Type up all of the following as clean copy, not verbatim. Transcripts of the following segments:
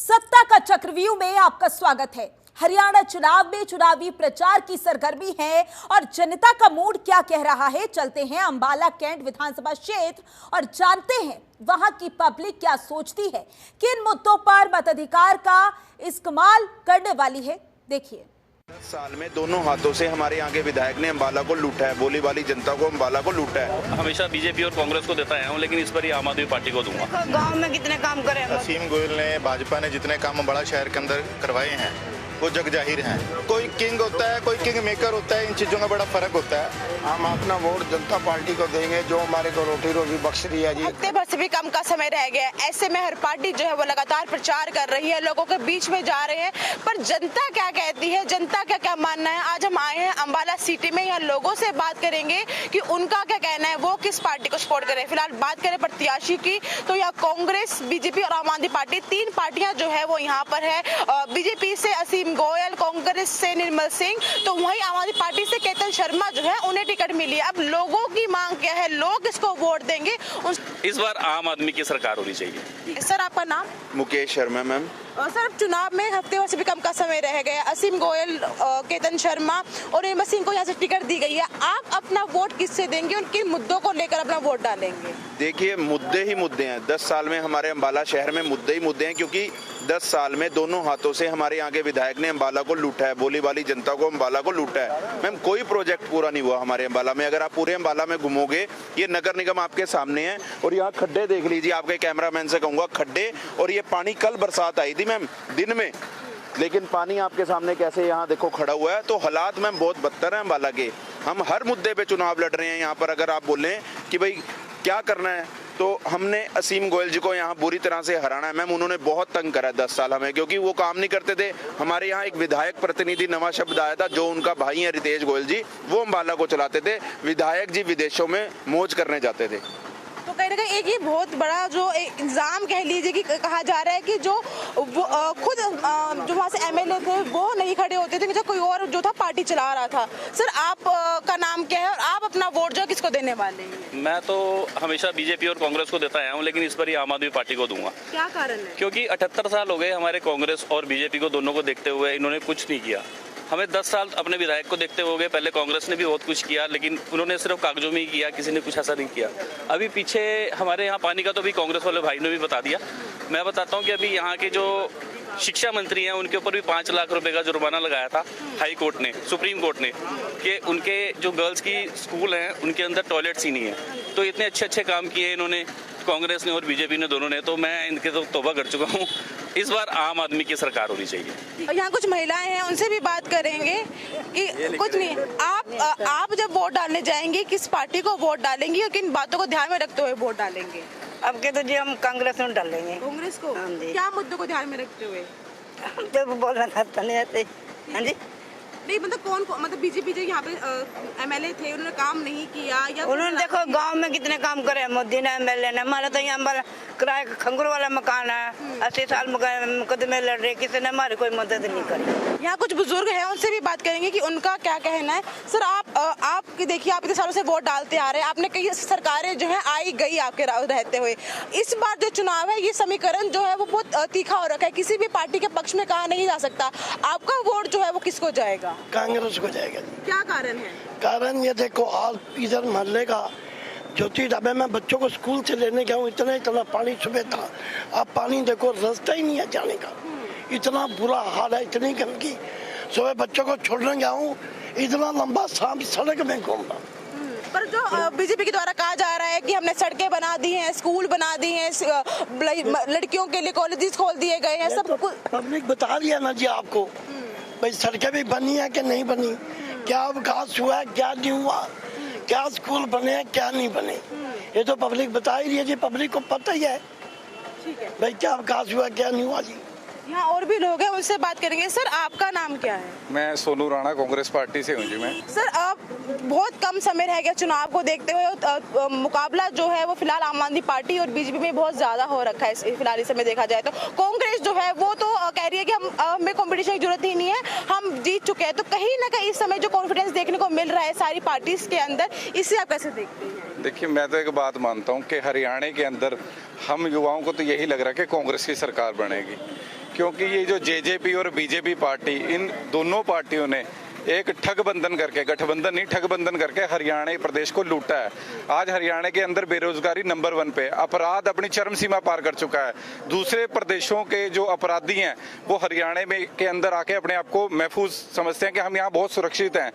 सत्ता का चक्रव्यूह में आपका स्वागत है। हरियाणा चुनाव में चुनावी प्रचार की सरगर्मी है और जनता का मूड क्या कह रहा है। चलते हैं अंबाला कैंट विधानसभा क्षेत्र और जानते हैं वहां की पब्लिक क्या सोचती है, किन मुद्दों पर मताधिकार का इस्तेमाल करने वाली है। देखिए, 10 साल में दोनों हाथों से हमारे यहाँ के विधायक ने अंबाला को लूटा है, बोली वाली जनता को अंबाला को लूटा है। हमेशा बीजेपी और कांग्रेस को देता हूँ, लेकिन इस बार ही आम आदमी पार्टी को दूंगा। गांव में कितने काम करे असीम गोयल ने, भाजपा ने जितने काम बड़ा शहर के अंदर करवाए हैं वो जग जाहिर हैं। कोई किंग होता है, कोई किंग मेकर होता है, इन चीजों का बड़ा फर्क होता है। हम अपना वोट जनता पार्टी को देंगे जो हमारे को रोटी रोटी बख्श रही है जी। हफ्ते भर से भी कम का समय रह गया है। ऐसे में हर पार्टी जो है वो लगातार प्रचार कर रही है, लोगों के बीच में जा रहे हैं, पर जनता क्या कहती है, जनता का क्या मानना है। आज हम आए हैं अंबाला सिटी में, यहाँ लोगों से बात करेंगे कि उनका क्या कहना है, वो किस पार्टी को सपोर्ट करें। फिलहाल बात करें प्रत्याशी की तो यहाँ कांग्रेस, बीजेपी और आम आदमी पार्टी, तीन पार्टियां जो है वो यहाँ पर है। बीजेपी से असीम गोयल, कांग्रेस से निर्मल सिंह, तो वहीं आम आदमी पार्टी से केतन शर्मा जो है उन्हें टिकट मिली है। अब लोगों की मांग क्या है, लोग इसको वोट देंगे। इस बार आम आदमी की सरकार होनी चाहिए। सर, आपका नाम? मुकेश शर्मा मैम। सर, चुनाव में हफ्ते भर से भी कम का समय रह गया। असीम गोयल, केतन शर्मा और निर्मल सिंह को यहाँ से टिकट दी गई है। आप अपना वोट किससे देंगे और किन मुद्दों को लेकर अपना वोट डालेंगे? देखिए, मुद्दे ही मुद्दे हैं। 10 साल में हमारे अंबाला शहर में मुद्दे ही मुद्दे हैं, क्योंकि 10 साल में दोनों हाथों से हमारे यहाँ के विधायक ने अंबाला को लूटा है, बोली वाली जनता को अंबाला को लूटा है। मैम, कोई प्रोजेक्ट पूरा नहीं हुआ हमारे अंबाला में। अगर आप पूरे अंबाला में घूमोगे, ये नगर निगम आपके सामने है और यहाँ खड्डे देख लीजिए। आपके कैमरामैन से कहूँगा, खड्डे, और ये पानी कल बरसात आई थी मैम दिन में, लेकिन पानी आपके सामने कैसे यहाँ देखो खड़ा हुआ है। तो हालात मैम बहुत बदतर है अंबाला के। हम हर मुद्दे पे चुनाव लड़ रहे हैं यहाँ पर। अगर आप बोलें कि भाई क्या करना है, तो हमने असीम गोयल जी को यहाँ बुरी तरह से हराना है मैम। उन्होंने बहुत तंग करा 10 साल हमें, क्योंकि वो काम नहीं करते थे। हमारे यहाँ एक विधायक प्रतिनिधि, नवा शब्द आया था, जो उनका भाई है रितेश गोयल जी, वो अंबाला को चलाते थे। विधायक जी विदेशों में मौज करने जाते थे। तो कहीं ना कहीं एक ये बहुत बड़ा जो इल्जाम कह लीजिए कि कहा जा रहा है कि जो खुद जो वहाँ से एमएलए थे वो नहीं खड़े होते थे, कि जो कोई और जो था पार्टी चला रहा था। सर, आप का नाम क्या है और आप अपना वोट जो किसको देने वाले हैं? मैं तो हमेशा बीजेपी और कांग्रेस को देता हूँ, लेकिन इस बार ही आम आदमी पार्टी को दूंगा। क्या कारण है? क्योंकि 78 साल हो गए हमारे कांग्रेस और बीजेपी को, दोनों को देखते हुए इन्होंने कुछ नहीं किया। हमें 10 साल अपने विधायक को देखते हो गए। पहले कांग्रेस ने भी बहुत कुछ किया, लेकिन उन्होंने सिर्फ कागजों में ही किया, किसी ने कुछ ऐसा नहीं किया। अभी पीछे हमारे यहाँ पानी का तो भी कांग्रेस वाले भाई ने भी बता दिया। मैं बताता हूँ कि अभी यहाँ के जो शिक्षा मंत्री हैं उनके ऊपर भी 5 लाख रुपए का जुर्माना लगाया था हाई कोर्ट ने, सुप्रीम कोर्ट ने, कि उनके जो गर्ल्स की स्कूल हैं उनके अंदर टॉयलेट्स ही नहीं है। तो इतने अच्छे अच्छे काम किए इन्होंने, कांग्रेस ने और बीजेपी ने, दोनों ने। तो मैं इनके तो तौबा कर चुका हूँ। इस बार आम आदमी की सरकार होनी चाहिए। यहाँ कुछ महिलाएं हैं, उनसे भी बात करेंगे कि कुछ नहीं, आप जब वोट डालने जाएंगे किस पार्टी को वोट डालेंगी और किन बातों को ध्यान में रखते हुए वोट डालेंगे? अब के तो जी हम कांग्रेस में डालेंगे। कांग्रेस को? हाँ जी। क्या मुद्दों को ध्यान में रखते हुए? हम तो बोलना था नहीं आते। हाँ जी, नहीं, मतलब कौन मतलब बीजेपी जो यहाँ पे एमएलए थे उन्होंने काम नहीं किया, या उन्होंने देखो गांव में कितने काम करे मोदी ने, एमएलए ने। हमारा तो यहाँ किराए खंगूर वाला मकान है, 80 साल मुकदमे लड़ रहे, किसी ने हमारी कोई मदद नहीं करी। यहाँ कुछ बुजुर्ग हैं, उनसे भी बात करेंगे कि उनका क्या कहना है। सर, आप देखिए, आप इतने सालों से वोट डालते आ रहे हैं, आपने कई सरकारें जो है आई गई आपके रहते हुए। इस बार जो चुनाव है, ये समीकरण जो है वो बहुत तीखा हो रखा है, किसी भी पार्टी के पक्ष में कहा नहीं जा सकता। आपका वोट जो है वो किसको जाएगा? कांग्रेस को जाएगा। क्या कारण है? कारण ये देखो, आज इधर मोहल्ले का ज्योति ढाबे में बच्चों को स्कूल से लेने गया हूँ, इतना पानी सुबह था। अब पानी देखो, रास्ता ही नहीं है जाने का। इतना बुरा हाल है, इतनी गंदगी। सुबह बच्चों को छोड़ने गया हूँ, इतना लंबा शाम सड़क में घूम रहा। पर जो बीजेपी के द्वारा कहा जा रहा है कि हमने सड़कें बना दी हैं, स्कूल बना दी हैं, लड़कियों के लिए कॉलेजेस खोल दिए गए हैं, सब कुछ पब्लिक बता दिया ना जी आपको। भाई सड़कें भी बनी है कि नहीं बनी, क्या विकास हुआ है, क्या नहीं हुआ, क्या स्कूल बने हैं, क्या नहीं बने, ये तो पब्लिक बता ही रही है जी। पब्लिक को पता ही है भाई क्या विकास हुआ, क्या नहीं हुआ जी। यहाँ और भी लोग हैं, उनसे बात करेंगे। सर, आपका नाम क्या है? मैं सोनू राणा, कांग्रेस पार्टी से हूँ जी। मैं सर, अब बहुत कम समय रह गया चुनाव को देखते हुए। मुकाबला जो है वो फिलहाल आम आदमी पार्टी और बीजेपी में बहुत ज्यादा हो रखा है फिलहाल इस समय देखा जाए तो। कांग्रेस जो है वो तो कह रही है कि हमें कंपटीशन की जरूरत ही नहीं है, हम जीत चुके हैं। तो कहीं ना कहीं इस समय जो कॉन्फिडेंस देखने को मिल रहा है सारी पार्टीज के अंदर, इसे आप कैसे देखते हैं? देखिए, मैं तो एक बात मानता हूँ कि हरियाणा के अंदर हम युवाओं को तो यही लग रहा है कि कांग्रेस की सरकार बनेगी, क्योंकि ये जो जेजेपी और बीजेपी पार्टी, इन दोनों पार्टियों ने एक ठगबंधन करके, गठबंधन नहीं ठगबंधन करके हरियाणा प्रदेश को लूटा है। आज हरियाणा के अंदर बेरोजगारी नंबर 1 पे, अपराध अपनी चरम सीमा पार कर चुका है। दूसरे प्रदेशों के जो अपराधी हैं वो हरियाणा में के अंदर आके अपने आप को महफूज समझते हैं कि हम यहाँ बहुत सुरक्षित हैं।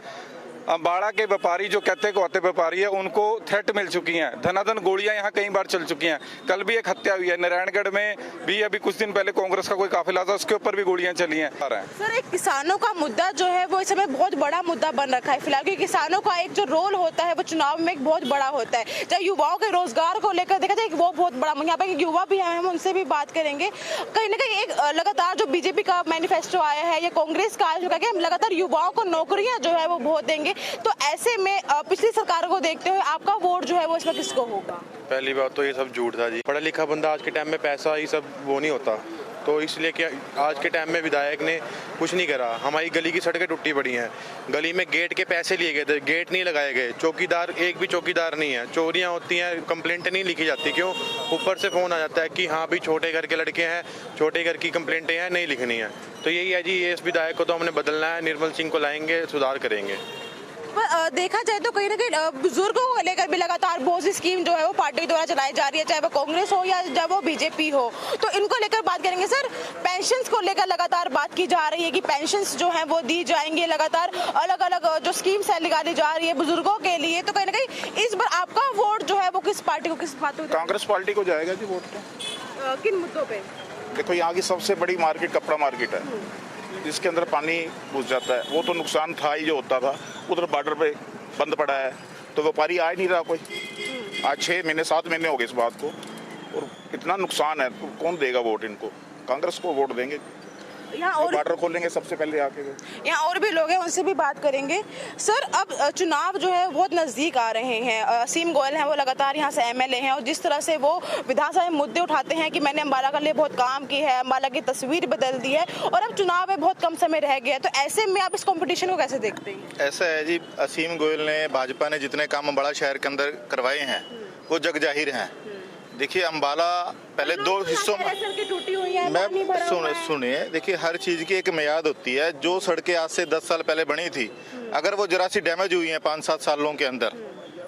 अम्बाड़ा के व्यापारी जो कहते कहते व्यापारी है, उनको थ्रेट मिल चुकी हैं, धनाधन गोलियां यहाँ कई बार चल चुकी हैं। कल भी एक हत्या हुई है नारायणगढ़ में भी, अभी कुछ दिन पहले कांग्रेस का कोई काफिला था, उसके ऊपर भी गोलियां चली हैं। सर, एक किसानों का मुद्दा जो है वो इस समय बहुत बड़ा मुद्दा बन रखा है फिलहाल, क्योंकि किसानों का एक जो रोल होता है वो चुनाव में एक बहुत बड़ा होता है। चाहे युवाओं के रोजगार को लेकर देखा जाए, वो बहुत बड़ा, यहाँ पे युवा भी हैं, हम उनसे भी बात करेंगे। कहीं ना कहीं एक लगातार जो बीजेपी का मैनिफेस्टो आया है या कांग्रेस का आया है कि हम लगातार युवाओं को नौकरियां जो है वो बहुत देंगे, तो ऐसे में पिछली सरकार को देखते हुए आपका वोट जो है वो इसमें किसको होगा? पहली बात तो ये सब झूठ था जी। पढ़ा लिखा बंदा आज के टाइम में पैसा ये सब वो नहीं होता, तो इसलिए कि आज के टाइम में विधायक ने कुछ नहीं करा। हमारी गली की सड़कें टूटी पड़ी हैं, गली में गेट के पैसे लिए गए थे, गेट नहीं लगाए गए, चौकीदार एक भी चौकीदार नहीं है, चोरियां होती हैं, कंप्लेंट नहीं लिखी जाती। क्यों? ऊपर से फोन आ जाता है कि हाँ भी छोटे घर के लड़के हैं, छोटे घर की कंप्लेंटें हैं, नहीं लिखनी है। तो यही है जी, ये इस विधायक को तो हमने बदलना है, निर्मल सिंह को लाएंगे, सुधार करेंगे। पर देखा जाए तो कहीं ना कहीं बुजुर्गों को लेकर भी लगातार बहुत सी स्कीम जो है वो पार्टी द्वारा चलाई जा रही है, चाहे वो कांग्रेस हो या जब वो बीजेपी हो, तो इनको लेकर बात करेंगे। सर, पेंशन्स को लेकर लगातार बात की जा रही है कि पेंशन्स जो है वो दी जाएंगे, लगातार अलग अलग जो स्कीम्स है निकाली जा रही है बुजुर्गों के लिए, तो कहीं ना कहीं इस बार आपका वोट जो है वो किस पार्टी को, किस बात को? कांग्रेस पार्टी को जाएगा जी वोट। तो किन मुद्दों पे? देखो, यहाँ की सबसे बड़ी मार्केट कपड़ा मार्केट है, जिसके अंदर पानी घुस जाता है। वो तो नुकसान था ही जो होता था, उधर बॉर्डर पे बंद पड़ा है, तो व्यापारी आ ही नहीं रहा कोई। आज 6 महीने 7 महीने हो गए इस बात को, और इतना नुकसान है, तो कौन देगा वोट इनको? कांग्रेस को वोट देंगे। यहाँ और बॉर्डर खोलेंगे सबसे पहले आके। यहाँ और भी लोग हैं, उनसे भी बात करेंगे। सर, अब चुनाव जो है बहुत नज़दीक आ रहे हैं। असीम गोयल हैं, वो लगातार यहाँ से एमएलए हैं, और जिस तरह से वो विधानसभा में मुद्दे उठाते हैं कि मैंने अम्बाला के लिए बहुत काम की है, अम्बाला की तस्वीर बदल दी है, और अब चुनाव में बहुत कम समय रह गया, तो ऐसे में आप इस कॉम्पिटिशन को कैसे देखते हैं? ऐसा है जी, असीम गोयल ने, भाजपा ने जितने काम अम्बाला शहर के अंदर करवाए हैं वो जग जाहिर हैं। देखिए, अम्बाला पहले 2 हिस्सों में मैं सुनिए, देखिए हर चीज़ की एक मियाद होती है। जो सड़कें आज से 10 साल पहले बनी थी, अगर वो जरा सी डैमेज हुई हैं 5-7 सालों के अंदर,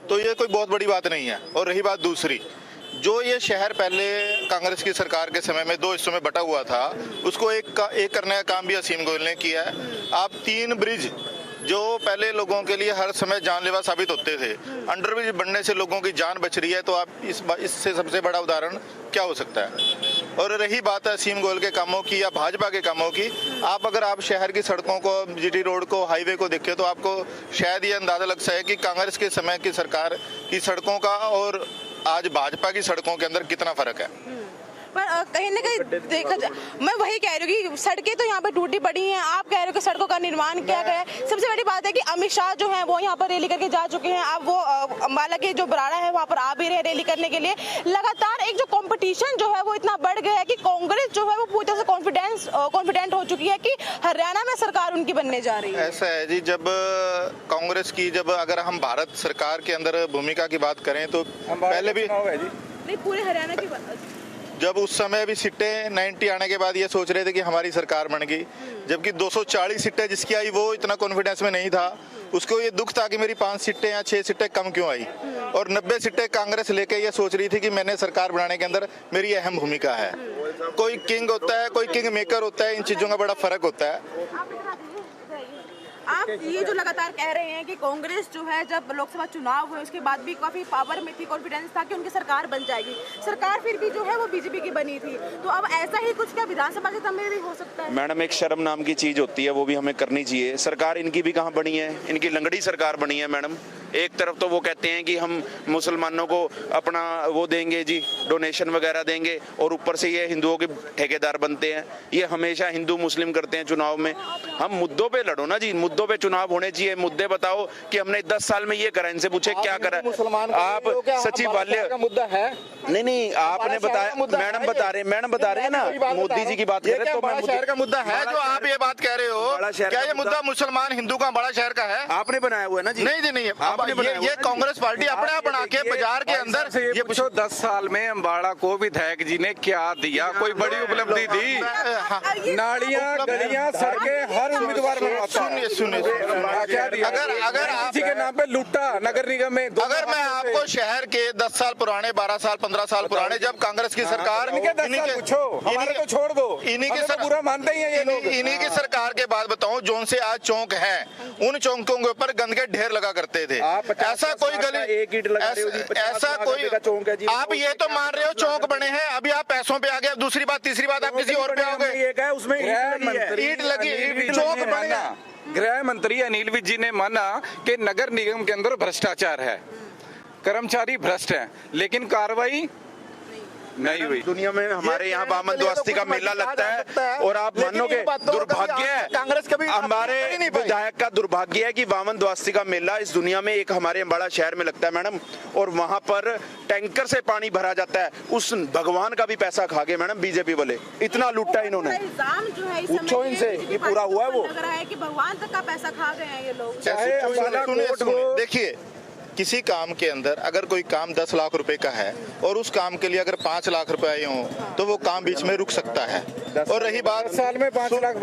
तो ये कोई बहुत बड़ी बात नहीं है। और रही बात दूसरी, जो ये शहर पहले कांग्रेस की सरकार के समय में 2 हिस्सों में बटा हुआ था, उसको एक करने का काम भी असीम गोयल ने किया है। आप 3 ब्रिज जो पहले लोगों के लिए हर समय जानलेवा साबित होते थे, अंडरब्रिज बनने से लोगों की जान बच रही है, तो आप इससे सबसे बड़ा उदाहरण क्या हो सकता है? और रही बात है असीम गोयल के कामों की या भाजपा के कामों की, अगर आप शहर की सड़कों को, जीटी रोड को, हाईवे को देखें, तो आपको शायद ये अंदाजा लग सके कि कांग्रेस के समय की सरकार की सड़कों का और आज भाजपा की सड़कों के अंदर कितना फर्क है। पर कहीं ना कहीं देखा जाए, मैं वही कह रही हूँ कि सड़कें तो यहाँ पे टूटी पड़ी हैं, आप कह रहे हो कि सड़कों का निर्माण किया गया है। सबसे बड़ी बात है कि अमित शाह जो है वो यहाँ पर रैली करके जा चुके हैं। अब वो अम्बाला के जो बराड़ा है वहाँ पर आ भी रहे रैली करने के लिए। लगातार एक जो कंपटीशन जो है वो इतना बढ़ गया है कि कांग्रेस जो है वो पूरी तरह से कॉन्फिडेंट हो चुकी है कि हरियाणा में सरकार उनकी बनने जा रही है। ऐसा है जी, जब कांग्रेस की, जब अगर हम भारत सरकार के अंदर भूमिका की बात करें तो पहले भी नहीं, पूरे हरियाणा की जब उस समय भी सीटें 90 आने के बाद ये सोच रहे थे कि हमारी सरकार बन गई, जबकि 240 सीटें जिसकी आई वो इतना कॉन्फिडेंस में नहीं था। उसको ये दुख था कि मेरी 5 सीटें या 6 सीटें कम क्यों आई, और 90 सीटें कांग्रेस लेके ये सोच रही थी कि मैंने सरकार बनाने के अंदर मेरी अहम भूमिका है। कोई किंग होता है, कोई किंग मेकर होता है, इन चीज़ों का बड़ा फर्क होता है। आप ये जो लगातार कह रहे हैं कि कांग्रेस जो है जब लोकसभा चुनाव हुए उसके बाद भी काफी पावर में थी, कॉन्फिडेंस था कि उनकी सरकार बन जाएगी, सरकार फिर भी जो है वो बीजेपी की बनी थी, तो अब ऐसा ही कुछ क्या विधानसभा के समय भी हो सकता है? मैडम, एक शर्म नाम की चीज होती है, वो भी हमें करनी चाहिए। सरकार इनकी भी कहाँ बनी है? इनकी लंगड़ी सरकार बनी है मैडम। एक तरफ तो वो कहते हैं कि हम मुसलमानों को अपना वो देंगे जी, डोनेशन वगैरह देंगे, और ऊपर से ये हिंदुओं के ठेकेदार बनते हैं। ये हमेशा हिंदू मुस्लिम करते हैं चुनाव में। हम मुद्दों पे लड़ो ना जी, मुद्दों पे चुनाव होने चाहिए। मुद्दे बताओ कि हमने 10 साल में ये करा, इनसे पूछे क्या करा। आप सचिवालय का मुद्दा है? नहीं, आपने बताया, मैडम बता रहे हैं ना, मोदी जी की बात कर रहे हैं, तो बड़ा शहर का मुद्दा है जो आप ये बात कह रहे हो, क्या ये मुद्दा मुसलमान हिंदू का बड़ा शहर का है? आपने बनाया हुआ है ना जी? नहीं, ये कांग्रेस पार्टी अपने आप बना के बाजार के अंदर ये पूछो 10 साल में अम्बाड़ा को विधायक जी ने क्या दिया? कोई बड़ी उपलब्धि दी? नालियां, गलियां, सड़कें हर उम्मीदवार बनवाता। सुनिए क्या दिया? अगर आप किसी के नाम पे लूटा नगर निगम में। अगर मैं आपको शहर के 10 साल पुराने, 12 साल, 15 साल पुराने, जब कांग्रेस की सरकार, पूछो, हमारे तो छोड़ दो, इन्हीं की बुरा मानते ही हैं ये लोग। इन्हीं की सरकार के बाद बताऊं, जोन से आज चौक है, उन चौकों के ऊपर गंद के ढेर लगा करते थे। ऐसा कोई गली, ऐसा कोई, आप ये तो मान रहे हो चौक बने हैं, अभी आप पैसों पे आ गए। दूसरी बात, तीसरी बात, आप किसी और पे आओगे। उसमें ईंट लगी, चौक बना। गृह मंत्री अनिल विज जी ने माना कि नगर निगम के अंदर भ्रष्टाचार है, कर्मचारी भ्रष्ट हैं, लेकिन कार्रवाई नहीं हुई। दुनिया में हमारे यहाँ वामन द्वास्ती का मेला लगता है और आप मानोगे दुर्भाग्य है, कांग्रेस कभी हमारे विधायक का दुर्भाग्य है कि वामन द्वास्ती का मेला इस दुनिया में एक हमारे अम्बाड़ा शहर में लगता है मैडम, और वहाँ पर टैंकर से पानी भरा जाता है। उस भगवान का भी पैसा खा गए मैडम बीजेपी वाले, इतना लूटा है इन्होंने। पूछो इनसे, ये पूरा हुआ है वो। लग रहा है कि भगवान तक का पैसा खा गए हैं ये लोग। देखिए, किसी काम के अंदर अगर कोई काम 10 लाख रुपए का है और उस काम के लिए अगर 5 लाख रुपए आए हों तो वो काम बीच में रुक सकता है। और रही बात, साल में 5 लाख,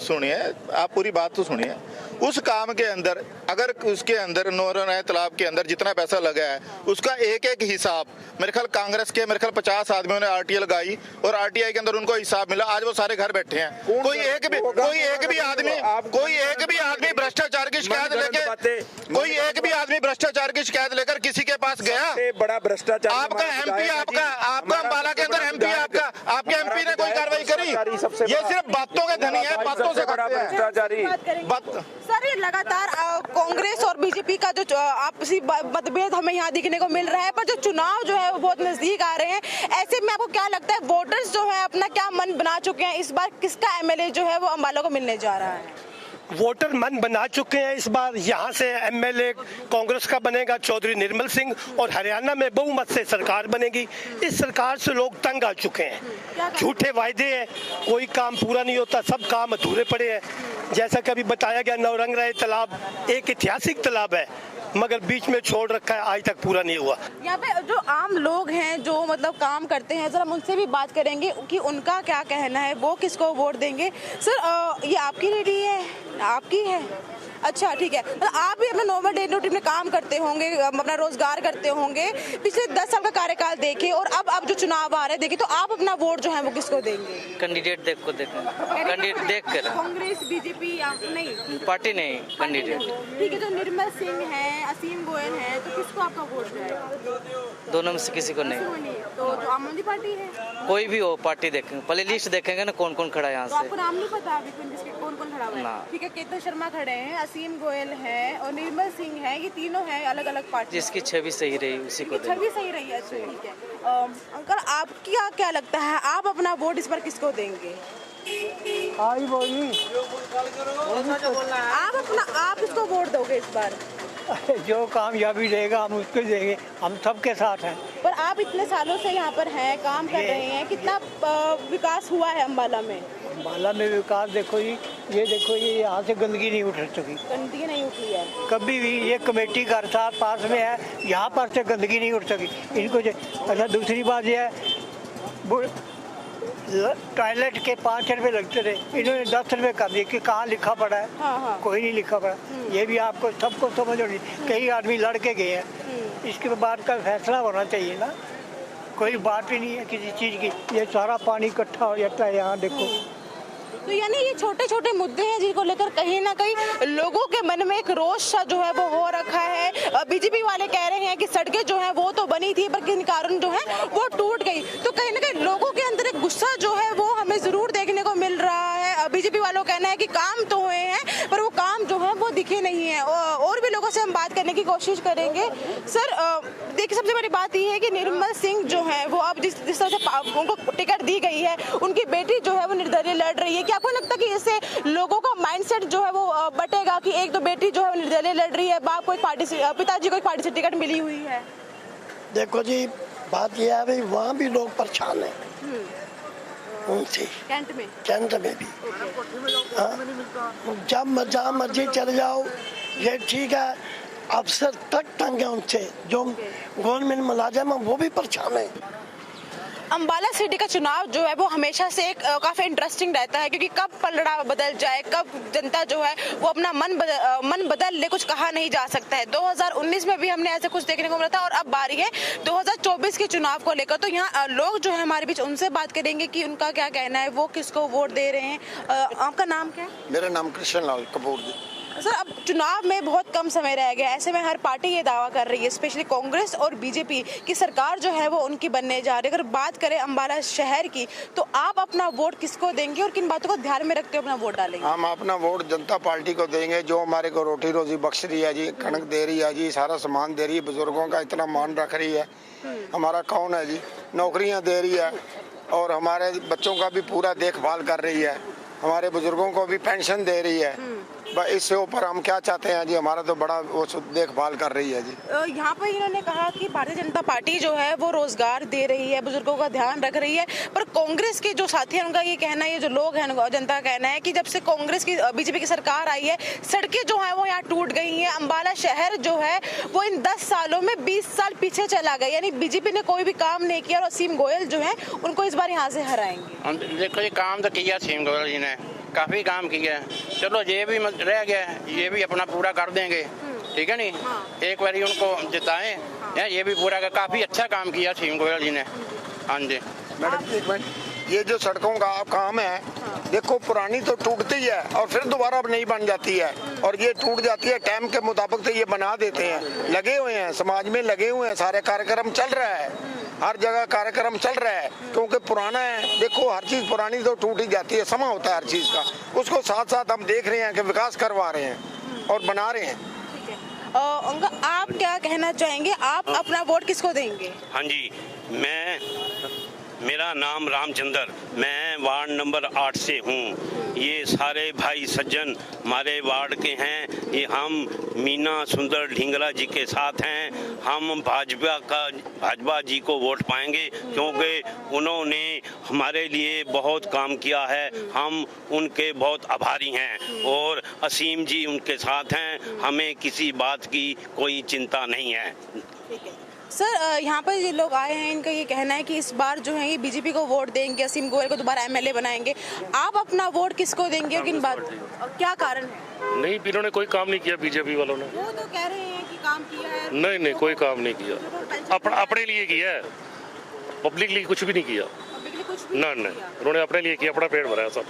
सुनिए आप पूरी बात तो सुनिए। उस काम के अंदर अगर उसके अंदर नौरन तालाब के अंदर जितना पैसा लगा है उसका एक एक हिसाब, मेरे ख्याल कांग्रेस के 50 आदमियों ने आरटीआई लगाई और आरटीआई के अंदर उनको हिसाब मिला। आज वो सारे घर बैठे हैं। कोई एक भी आदमी भ्रष्टाचार की शिकायत लेकर किसी के पास गया? बड़ा भ्रष्टाचार आपका एमपी, आपका अम्बाला के अंदर एमपी, आपके एमपी ने कोई कार्रवाई करी? ये सिर्फ बातों के धनी है, बातों से भ्रष्टाचारी। सर, ये लगातार कांग्रेस और बीजेपी का जो आपसी मतभेद हमें यहाँ दिखने को मिल रहा है, पर जो चुनाव जो है वो बहुत नजदीक आ रहे हैं। ऐसे में आपको क्या लगता है, वोटर्स जो है अपना क्या मन बना चुके हैं? इस बार किसका एमएलए जो है वो अम्बाला को मिलने जा रहा है? वोटर मन बना चुके हैं। इस बार यहाँ से एमएलए कांग्रेस का बनेगा चौधरी निर्मल सिंह, और हरियाणा में बहुमत से सरकार बनेगी। इस सरकार से लोग तंग आ चुके हैं। झूठे वायदे हैं, कोई काम पूरा नहीं होता, सब काम अधूरे पड़े हैं। जैसा कि अभी बताया गया, नौरंगराय तालाब एक ऐतिहासिक तालाब है, मगर बीच में छोड़ रखा है, आज तक पूरा नहीं हुआ। यहाँ पे जो आम लोग हैं जो मतलब काम करते हैं, जरा हम उनसे भी बात करेंगे कि उनका क्या कहना है, वो किसको वोट देंगे। सर, ये आपकी रेडी है? आपकी है? अच्छा, ठीक है। तो आप भी अपना नॉर्मल डे रूटीन में काम करते होंगे, अपना रोजगार करते होंगे, पिछले 10 साल का कार्यकाल देखे और अब जो चुनाव आ रहे हैं देखे, तो आप अपना वोट जो है वो किसको देंगे? कैंडिडेट कैंडिडेट देख कर। कांग्रेस, बीजेपी या नहीं? पार्टी नहीं, कैंडिडेट। ठीक है, तो निर्मल सिंह है, असीम गोयल है, तो किसको आपका वोट जाएगा? दोनों में से किसी को नहीं। तो जो आम आदमी पार्टी है, कोई भी हो पार्टी देखेंगे, पहले लिस्ट देखेंगे ना कौन कौन खड़ा है यहाँ तो से। आपको नाम नहीं पता अभी कौन कौन खड़ा हुआ है? ठीक है, केतन शर्मा खड़े हैं, असीम गोयल है और निर्मल सिंह है, ये तीनों हैं अलग अलग पार्टी। जिसकी छवि सही रही उसी को देंगे। छवि सही रही है, अच्छा, ठीक है। अंकल, आपकी क्या लगता है, आप अपना वोट इस बार किसको देंगे? आप किसको वोट दोगे इस बार? जो कामयाबी देगा हम उसको देंगे, हम सबके साथ हैं। पर आप इतने सालों से यहाँ पर हैं, काम कर रहे हैं, कितना विकास हुआ है अम्बाला में? अम्बाला में विकास देखो जी, ये देखो ये यहाँ से गंदगी नहीं उठ सकी, गंदगी नहीं उठी है कभी भी। ये कमेटी घर साथ पास में है, यहाँ पर से गंदगी नहीं उठ सकी इनको। अच्छा, दूसरी बात ये है, टॉयलेट के 5 रुपए लगते थे, इन्होंने 10 रुपए कर दिए कि कहाँ लिखा पड़ा है? हाँ। कोई नहीं लिखा पड़ा। ये भी आपको सबको समझ होनी। कई आदमी लड़के गए हैं, इसके बाद का फैसला होना चाहिए ना। कोई बात ही नहीं है किसी चीज़ की। ये सारा पानी इकट्ठा हो जाता है यहाँ, देखो। तो यानी ये छोटे छोटे मुद्दे हैं जिनको लेकर कहीं ना कहीं लोगों के मन में एक रोष सा जो है वो हो रखा है। बीजेपी वाले कह रहे हैं कि सड़कें जो है वो तो बनी थी पर किन कारण जो है वो टूट गई। तो कहीं ना कहीं लोगों के अंदर एक गुस्सा जो है वो हमें जरूर देखने को मिल रहा है। बीजेपी वालों का कहना है कि काम तो हुए हैं पर वो काम जो है वो दिखे नहीं है। और भी लोगों से हम बात करने की कोशिश करेंगे। सर, देखिए, सबसे बड़ी बात ये है कि निर्मल सिंह जो है वो अब जिस तरह से उनको टिकट दी गई है, उनकी बेटी जो है वो निर्दलीय लड़ रही है। क्या आपको लगता है कि इससे लोगों का माइंडसेट जो है वो बटेगा कि एक तो बेटी जो है वो निर्दलीय लड़ रही है, बाप को एक पार्टी से, पिताजी को एक पार्टी से टिकट मिली हुई है? देखो जी, बात यह है भाई, वहाँ भी लोग परेशान हैं उनसे, कैंट में भी। जहाँ मर्जी चले जाओ, ये ठीक है। अफसर तक तंग है उनसे, जो गवर्नमेंट मुलाजिम है वो भी परेशान है। अंबाला सिटी का चुनाव जो है वो हमेशा से एक काफी इंटरेस्टिंग रहता है, क्योंकि कब पलड़ा बदल जाए, कब जनता जो है वो अपना मन बदल ले, कुछ कहा नहीं जा सकता है। 2019 में भी हमने ऐसे कुछ देखने को मिला था और अब बारी है 2024 के चुनाव को लेकर। तो यहाँ लोग जो है हमारे बीच, उनसे बात करेंगे कि उनका क्या कहना है, वो किसको वोट दे रहे हैं। आपका नाम क्या है? मेरा नाम कृष्ण लाल कपूर जी। सर, अब चुनाव में बहुत कम समय रह गया, ऐसे में हर पार्टी ये दावा कर रही है, स्पेशली कांग्रेस और बीजेपी की सरकार जो है वो उनकी बनने जा रही है। अगर बात करें अंबाला शहर की, तो आप अपना वोट किसको देंगे और किन बातों को ध्यान में रख के अपना वोट डालेंगे? हम अपना वोट जनता पार्टी को देंगे, जो हमारे को रोटी रोजी बख्श रही है जी, कणक दे रही है जी, सारा सामान दे रही है, बुजुर्गों का इतना मान रख रही है। हमारा कौन है जी, नौकरियाँ दे रही है और हमारे बच्चों का भी पूरा देखभाल कर रही है, हमारे बुजुर्गों को भी पेंशन दे रही है। इससे ऊपर हम क्या चाहते हैं जी, हमारा तो बड़ा वो देखभाल कर रही है जी। यहाँ पर इन्होंने कहा कि भारतीय जनता पार्टी जो है वो रोजगार दे रही है, बुजुर्गों का ध्यान रख रही है, पर कांग्रेस के जो साथी हैं उनका ये कहना है, ये जो लोग हैं जनता का कहना है कि जब से कांग्रेस की बीजेपी की सरकार आई है, सड़कें जो है वो यहाँ टूट गई हैं। अंबाला शहर जो है वो इन 10 सालों में 20 साल पीछे चला गया, यानी बीजेपी ने कोई भी काम नहीं किया और असीम गोयल जो है उनको इस बार यहाँ से हराएंगे। देखो ये काम तो किया असीम गोयल जी ने, काफी काम किया, चलो ये भी रह गया, ये भी अपना पूरा कर देंगे, ठीक है नहीं। एक बारी उनको जिताएं, ये भी पूरा का काफी अच्छा काम किया असीम गोयल जी ने। हाँ जी मैडम एक मिनट, ये जो सड़कों का काम है, देखो पुरानी तो टूटती है और फिर दोबारा नई बन जाती है, और ये टूट जाती है टाइम के मुताबिक, तो ये बना देते हैं। लगे हुए हैं, समाज में लगे हुए हैं, सारे कार्यक्रम चल रहा है, हर जगह कार्यक्रम चल रहा है, क्योंकि पुराना है। देखो हर चीज पुरानी तो टूट ही जाती है, समय होता है हर चीज का, उसको साथ साथ हम देख रहे हैं कि विकास करवा रहे हैं और बना रहे हैं। आप क्या कहना चाहेंगे, आप अपना वोट किसको देंगे? हाँ जी, मेरा नाम रामचंद्र, मैं वार्ड नंबर 8 से हूँ। ये सारे भाई सज्जन हमारे वार्ड के हैं, ये हम मीना सुंदर ढींगरा जी के साथ हैं। हम भाजपा जी को वोट पाएंगे, क्योंकि उन्होंने हमारे लिए बहुत काम किया है, हम उनके बहुत आभारी हैं और असीम जी उनके साथ हैं, हमें किसी बात की कोई चिंता नहीं है। सर, यहाँ पर ये लोग आए हैं, इनका ये कहना है कि इस बार जो है ये बीजेपी को वोट देंगे, असीम गोयल को दोबारा एमएलए बनाएंगे। आप अपना वोट किसको देंगे और किन बात, क्या कारण है? नहीं, इन्होंने कोई काम नहीं किया बीजेपी वालों ने। वो तो कह रहे हैं कि काम किया है। नहीं, कोई काम नहीं किया, अपने लिए किया है, पब्लिक लिए कुछ भी नहीं किया। ना, उन्होंने अपने लिए किया, अपना पेट भरा सब।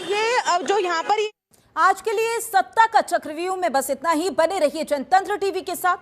ये अब जो यहाँ पर आज के लिए सत्ता का चक्रव्यूह में बस इतना ही। बने रहिए जनतंत्र टीवी के साथ।